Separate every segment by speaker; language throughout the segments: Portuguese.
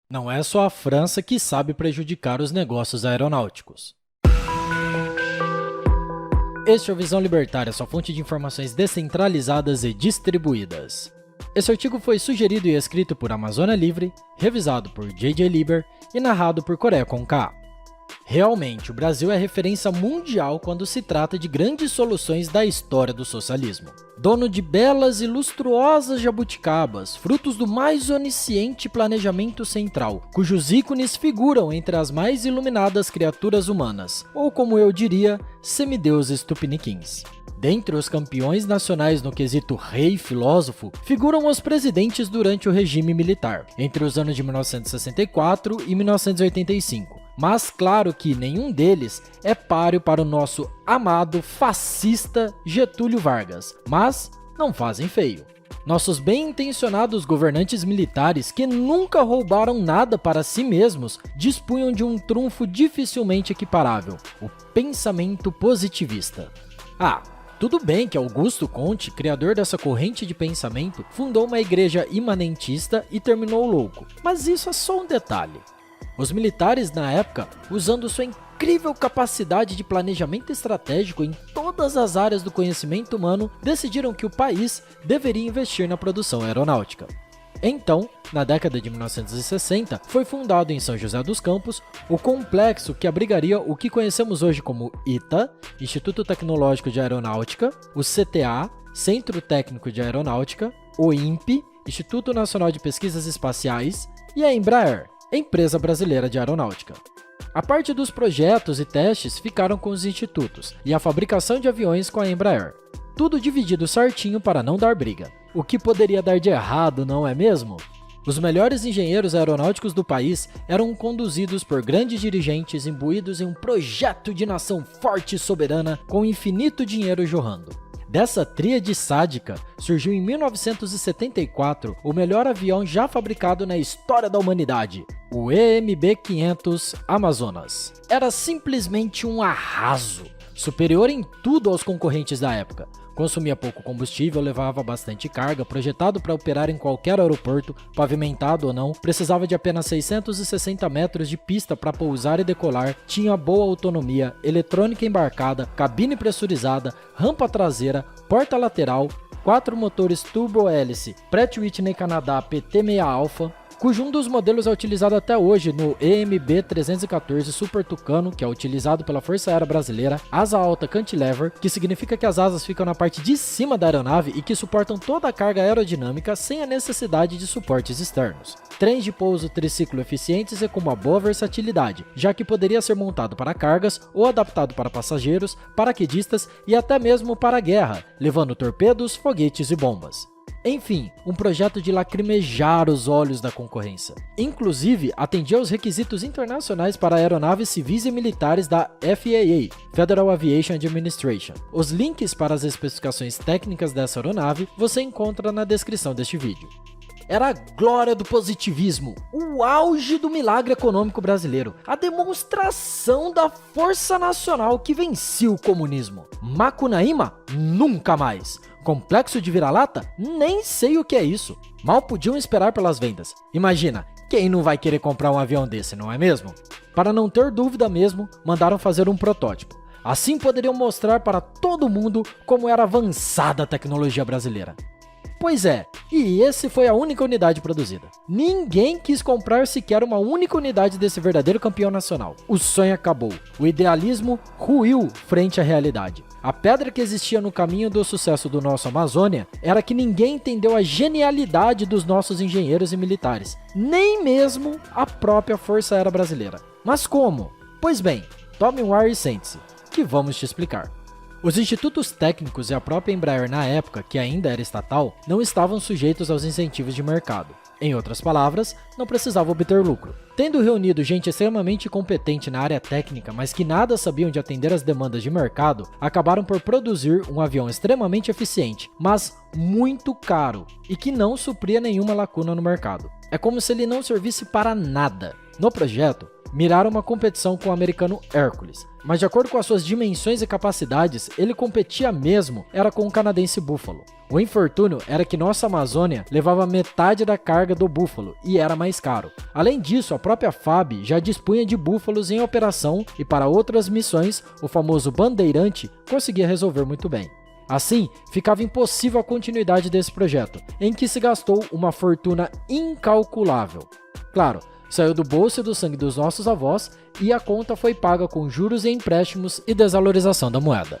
Speaker 1: Não é só a França que sabe prejudicar os negócios aeronáuticos. Este é o Visão Libertária, sua fonte de informações descentralizadas e distribuídas. Esse artigo foi sugerido e escrito por Amazônia Livre, revisado por J.J. Lieber e narrado por Coreia com K. Realmente, o Brasil é referência mundial quando se trata de grandes soluções da história do socialismo. Dono de belas e lustruosas jabuticabas, frutos do mais onisciente planejamento central, cujos ícones figuram entre as mais iluminadas criaturas humanas, ou como eu diria, semideuses tupiniquins. Dentre os campeões nacionais no quesito rei filósofo, figuram os presidentes durante o regime militar, entre os anos de 1964 e 1985. Mas claro que nenhum deles é páreo para o nosso amado fascista Getúlio Vargas, mas não fazem feio. Nossos bem-intencionados governantes militares, que nunca roubaram nada para si mesmos, dispunham de um trunfo dificilmente equiparável: o pensamento positivista. Tudo bem que Augusto Comte, criador dessa corrente de pensamento, fundou uma igreja imanentista e terminou louco, mas isso é só um detalhe. Os militares, na época, usando sua incrível capacidade de planejamento estratégico em todas as áreas do conhecimento humano, decidiram que o país deveria investir na produção aeronáutica. Então, na década de 1960, foi fundado em São José dos Campos o complexo que abrigaria o que conhecemos hoje como ITA, Instituto Tecnológico de Aeronáutica, o CTA, Centro Técnico de Aeronáutica, o INPE, Instituto Nacional de Pesquisas Espaciais, e a Embraer, Empresa Brasileira de Aeronáutica. A parte dos projetos e testes ficaram com os institutos, e a fabricação de aviões com a Embraer. Tudo dividido certinho para não dar briga. O que poderia dar de errado, não é mesmo? Os melhores engenheiros aeronáuticos do país eram conduzidos por grandes dirigentes imbuídos em um projeto de nação forte e soberana com infinito dinheiro jorrando. Dessa tríade sádica, surgiu em 1974 o melhor avião já fabricado na história da humanidade, o EMB-500 Amazonas. Era simplesmente um arraso, superior em tudo aos concorrentes da época. Consumia pouco combustível, levava bastante carga, projetado para operar em qualquer aeroporto, pavimentado ou não, precisava de apenas 660 metros de pista para pousar e decolar, tinha boa autonomia, eletrônica embarcada, cabine pressurizada, rampa traseira, porta lateral, 4 motores turbo-hélice Pratt Whitney Canadá PT-6 Alpha, cujo um dos modelos é utilizado até hoje no EMB-314 Super Tucano, que é utilizado pela Força Aérea Brasileira, asa alta cantilever, que significa que as asas ficam na parte de cima da aeronave e que suportam toda a carga aerodinâmica sem a necessidade de suportes externos. Trens de pouso triciclo eficientes e com uma boa versatilidade, já que poderia ser montado para cargas ou adaptado para passageiros, paraquedistas e até mesmo para a guerra, levando torpedos, foguetes e bombas. Enfim, um projeto de lacrimejar os olhos da concorrência. Inclusive, atendia aos requisitos internacionais para aeronaves civis e militares da FAA, Federal Aviation Administration. Os links para as especificações técnicas dessa aeronave você encontra na descrição deste vídeo. Era a glória do positivismo, o auge do milagre econômico brasileiro, a demonstração da força nacional que vencia o comunismo. Macunaíma? Nunca mais! Complexo de vira-lata? Nem sei o que é isso. Mal podiam esperar pelas vendas. Imagina, quem não vai querer comprar um avião desse, não é mesmo? Para não ter dúvida mesmo, mandaram fazer um protótipo. Assim poderiam mostrar para todo mundo como era avançada a tecnologia brasileira. Pois é, e esse foi a única unidade produzida. Ninguém quis comprar sequer uma única unidade desse verdadeiro campeão nacional. O sonho acabou, o idealismo ruiu frente à realidade. A pedra que existia no caminho do sucesso do nosso Amazônia era que ninguém entendeu a genialidade dos nossos engenheiros e militares, nem mesmo a própria Força Aérea Brasileira. Mas como? Pois bem, tome um ar e sente-se, que vamos te explicar. Os institutos técnicos e a própria Embraer na época, que ainda era estatal, não estavam sujeitos aos incentivos de mercado. Em outras palavras, não precisava obter lucro. Tendo reunido gente extremamente competente na área técnica, mas que nada sabiam de atender às demandas de mercado, acabaram por produzir um avião extremamente eficiente, mas muito caro, e que não supria nenhuma lacuna no mercado. É como se ele não servisse para nada. No projeto, miraram uma competição com o americano Hercules, mas de acordo com as suas dimensões e capacidades, ele competia mesmo era com o canadense Buffalo. O infortúnio era que nossa Amazônia levava metade da carga do Buffalo e era mais caro. Além disso, a própria FAB já dispunha de búfalos em operação e para outras missões, o famoso Bandeirante conseguia resolver muito bem. Assim, ficava impossível a continuidade desse projeto, em que se gastou uma fortuna incalculável. Claro, saiu do bolso e do sangue dos nossos avós e a conta foi paga com juros e empréstimos e desvalorização da moeda.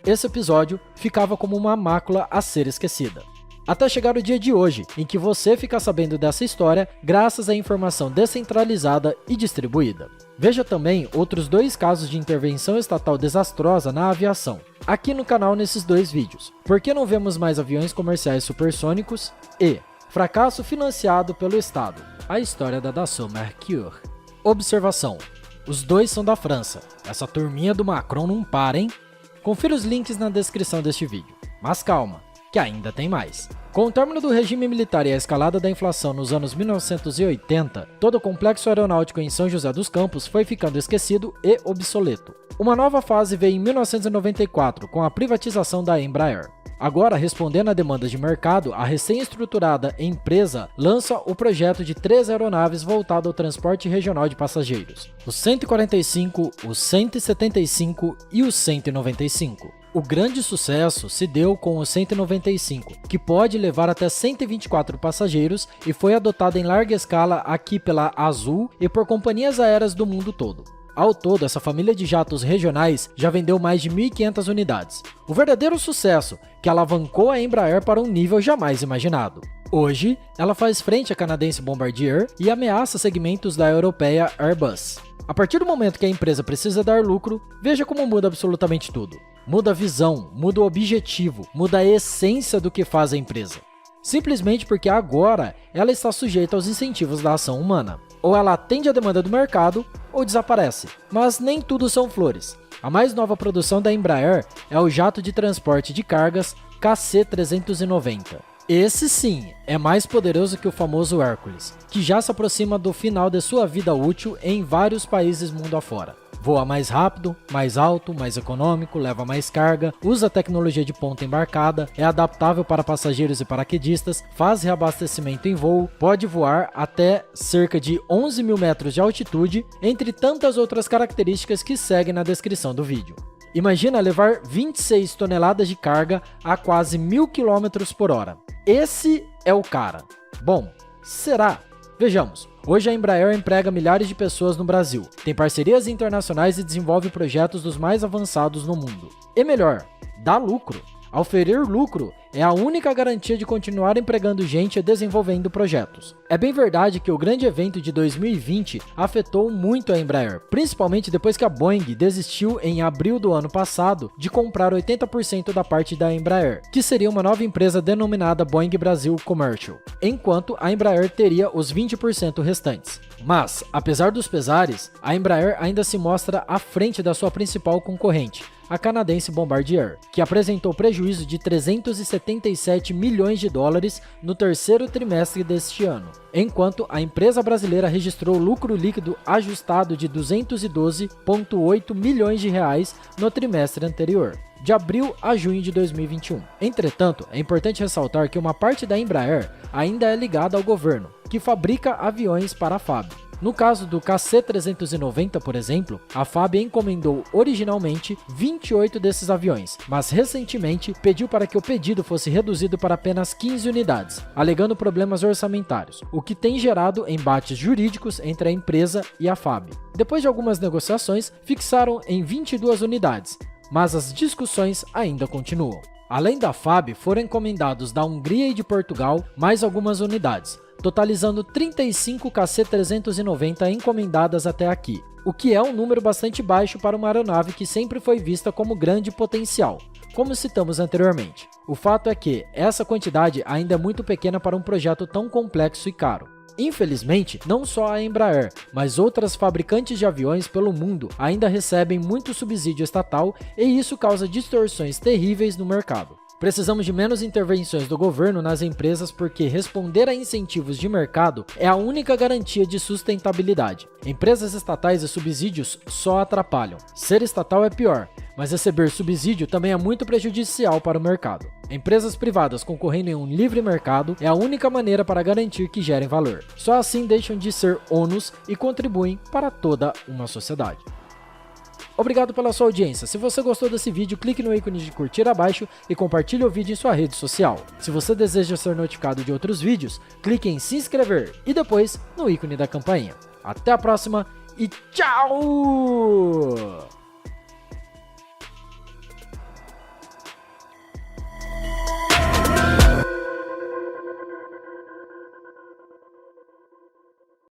Speaker 1: Esse episódio ficava como uma mácula a ser esquecida. Até chegar o dia de hoje, em que você fica sabendo dessa história graças à informação descentralizada e distribuída. Veja também outros 2 casos de intervenção estatal desastrosa na aviação, aqui no canal nesses 2 vídeos. Por que não vemos mais aviões comerciais supersônicos? E fracasso financiado pelo Estado, a história da Dassault Mercure. Observação: os 2 são da França, essa turminha do Macron não para, hein? Confira os links na descrição deste vídeo. Mas calma, que ainda tem mais. Com o término do regime militar e a escalada da inflação nos anos 1980, todo o complexo aeronáutico em São José dos Campos foi ficando esquecido e obsoleto. Uma nova fase veio em 1994, com a privatização da Embraer. Agora, respondendo a demandas de mercado, a recém-estruturada empresa lança o projeto de 3 aeronaves voltado ao transporte regional de passageiros: o 145, o 175 e o 195. O grande sucesso se deu com o 195, que pode levar até 124 passageiros e foi adotado em larga escala aqui pela Azul e por companhias aéreas do mundo todo. Ao todo, essa família de jatos regionais já vendeu mais de 1.500 unidades. O verdadeiro sucesso que alavancou a Embraer para um nível jamais imaginado. Hoje, ela faz frente à canadense Bombardier e ameaça segmentos da europeia Airbus. A partir do momento que a empresa precisa dar lucro, veja como muda absolutamente tudo. Muda a visão, muda o objetivo, muda a essência do que faz a empresa. Simplesmente porque agora ela está sujeita aos incentivos da ação humana. Ou ela atende à demanda do mercado, ou desaparece. Mas nem tudo são flores. A mais nova produção da Embraer é o jato de transporte de cargas KC-390. Esse sim é mais poderoso que o famoso Hercules, que já se aproxima do final de sua vida útil em vários países mundo afora. Voa mais rápido, mais alto, mais econômico, leva mais carga, usa tecnologia de ponta embarcada, é adaptável para passageiros e paraquedistas, faz reabastecimento em voo, pode voar até cerca de 11 mil metros de altitude, entre tantas outras características que seguem na descrição do vídeo. Imagina levar 26 toneladas de carga a quase 1.000 km por hora. Esse é o cara. Bom, será? Vejamos. Hoje a Embraer emprega milhares de pessoas no Brasil, tem parcerias internacionais e desenvolve projetos dos mais avançados no mundo. E melhor, dá lucro. Oferir lucro é a única garantia de continuar empregando gente e desenvolvendo projetos. É bem verdade que o grande evento de 2020 afetou muito a Embraer, principalmente depois que a Boeing desistiu em abril do ano passado de comprar 80% da parte da Embraer, que seria uma nova empresa denominada Boeing Brasil Commercial, enquanto a Embraer teria os 20% restantes. Mas, apesar dos pesares, a Embraer ainda se mostra à frente da sua principal concorrente, a canadense Bombardier, que apresentou prejuízo de 377 milhões de dólares no terceiro trimestre deste ano, enquanto a empresa brasileira registrou lucro líquido ajustado de 212,8 milhões de reais no trimestre anterior, de abril a junho de 2021. Entretanto, é importante ressaltar que uma parte da Embraer ainda é ligada ao governo, que fabrica aviões para a FAB. No caso do KC-390, por exemplo, a FAB encomendou originalmente 28 desses aviões, mas recentemente pediu para que o pedido fosse reduzido para apenas 15 unidades, alegando problemas orçamentários, o que tem gerado embates jurídicos entre a empresa e a FAB. Depois de algumas negociações, fixaram em 22 unidades, mas as discussões ainda continuam. Além da FAB, foram encomendados da Hungria e de Portugal mais algumas unidades, totalizando 35 KC-390 encomendadas até aqui, o que é um número bastante baixo para uma aeronave que sempre foi vista como grande potencial, como citamos anteriormente. O fato é que essa quantidade ainda é muito pequena para um projeto tão complexo e caro. Infelizmente, não só a Embraer, mas outras fabricantes de aviões pelo mundo ainda recebem muito subsídio estatal e isso causa distorções terríveis no mercado. Precisamos de menos intervenções do governo nas empresas porque responder a incentivos de mercado é a única garantia de sustentabilidade. Empresas estatais e subsídios só atrapalham. Ser estatal é pior, mas receber subsídio também é muito prejudicial para o mercado. Empresas privadas concorrendo em um livre mercado é a única maneira para garantir que gerem valor. Só assim deixam de ser ônus e contribuem para toda uma sociedade. Obrigado pela sua audiência. Se você gostou desse vídeo, clique no ícone de curtir abaixo e compartilhe o vídeo em sua rede social. Se você deseja ser notificado de outros vídeos, clique em se inscrever e depois no ícone da campainha. Até a próxima e tchau!